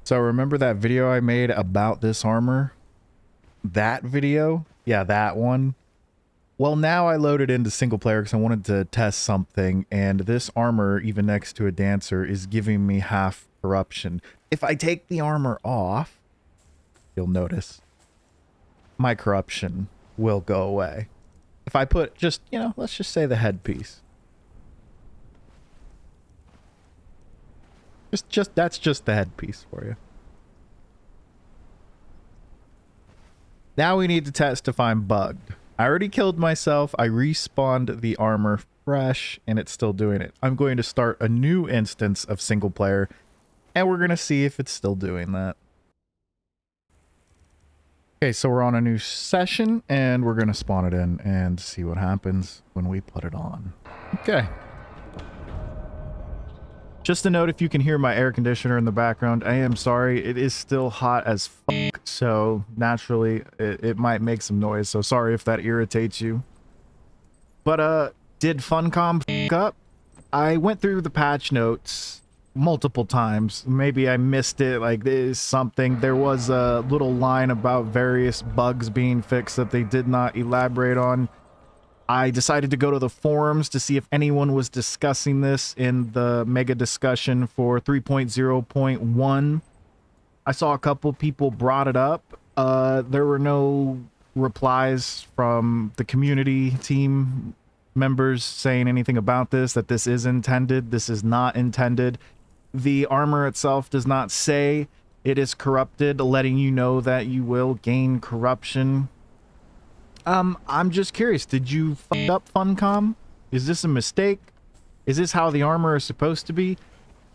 So remember that video I made about this armor? That video? Yeah, that one. Well, now I loaded into single player because I wanted to test something, and this armor, even next to a dancer, is giving me half corruption. If I take the armor off, you'll notice my corruption will go away. If I put just, you know, let's just say the headpiece. That's just the headpiece for you. Now we need to test if I'm bugged. I already killed myself. I respawned the armor fresh and it's still doing it. I'm going to start a new instance of single player and we're going to see if it's still doing that. Okay, so we're on a new session and we're going to spawn it in and see what happens when we put it on. Okay. Just a note, if you can hear my air conditioner in the background, I am sorry. It is still hot as fuck, so naturally it might make some noise. So sorry if that irritates you. But did Funcom fuck up? I went through the patch notes multiple times. Maybe I missed it. Like this something. There was a little line about various bugs being fixed that they did not elaborate on. I decided to go to the forums to see if anyone was discussing this in the mega discussion for 3.0.1. I saw a couple people brought it up. There were no replies from the community team members saying anything about this, that this is intended. This is not intended. The armor itself does not say it is corrupted, letting you know that you will gain corruption. I'm just curious, did you fuck up Funcom? Is this a mistake? Is this how the armor is supposed to be?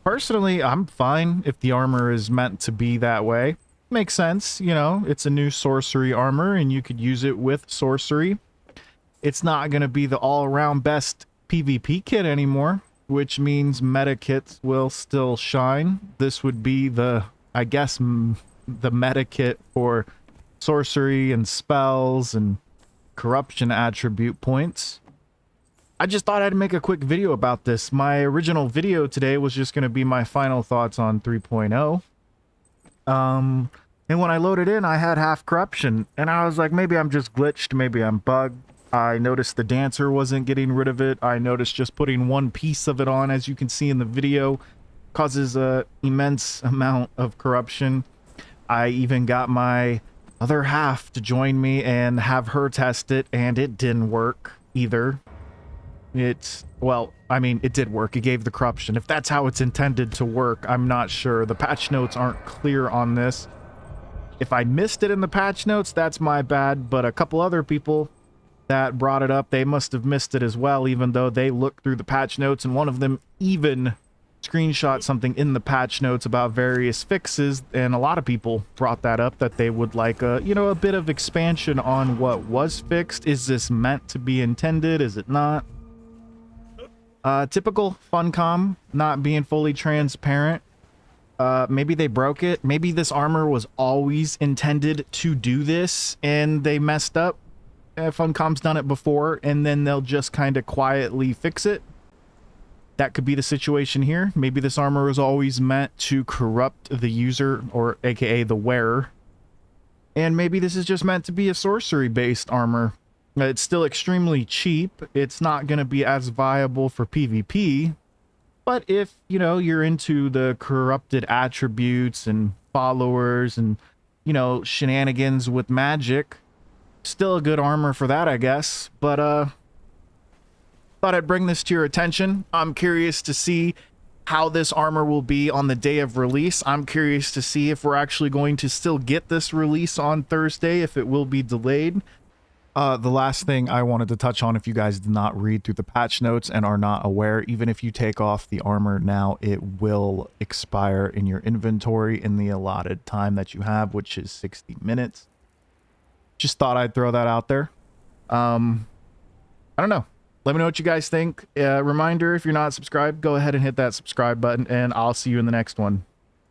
Personally, I'm fine if the armor is meant to be that way. Makes sense, you know, it's a new sorcery armor and you could use it with sorcery. It's not going to be the all-around best PvP kit anymore, which means meta kits will still shine. This would be the, I guess, the meta kit for sorcery and spells and corruption attribute points. I just thought I'd make a quick video about this. My original video today was just going to be my final thoughts on 3.0. And when I loaded in, I had half corruption, and I was like, maybe I'm just glitched, maybe I'm bugged. I noticed the dancer wasn't getting rid of it. I noticed just putting one piece of it on, as you can see in the video, causes an immense amount of corruption. I even got my other half to join me and have her test it, and it didn't work either. Well, I mean, it did work. It gave the corruption. If that's how it's intended to work, I'm not sure. The patch notes aren't clear on this. If I missed it in the patch notes, that's my bad, but a couple other people that brought it up, they must have missed it as well, even though they looked through the patch notes, and one of them even screenshot something in the patch notes about various fixes, and a lot of people brought that up, that they would like a, you know, a bit of expansion on what was fixed. Is this meant to be intended? Is it not? Typical Funcom, not being fully transparent. Maybe they broke it. Maybe this armor was always intended to do this and they messed up. Funcom's done it before, and then they'll just kind of quietly fix it. That could be the situation here. Maybe this armor was always meant to corrupt the user, or aka the wearer. And maybe this is just meant to be a sorcery-based armor. It's still extremely cheap. It's not going to be as viable for PvP. But if, you know, you're into the corrupted attributes and followers and, you know, shenanigans with magic, still a good armor for that, I guess. But, thought I'd bring this to your attention. I'm curious to see how this armor will be on the day of release. I'm curious to see if we're actually going to still get this release on Thursday, if it will be delayed. The last thing I wanted to touch on, if you guys did not read through the patch notes and are not aware, even if you take off the armor now, it will expire in your inventory in the allotted time that you have, which is 60 minutes. Just thought I'd throw that out there. I don't know. Let me know what you guys think. Reminder, if you're not subscribed, go ahead and hit that subscribe button, and I'll see you in the next one.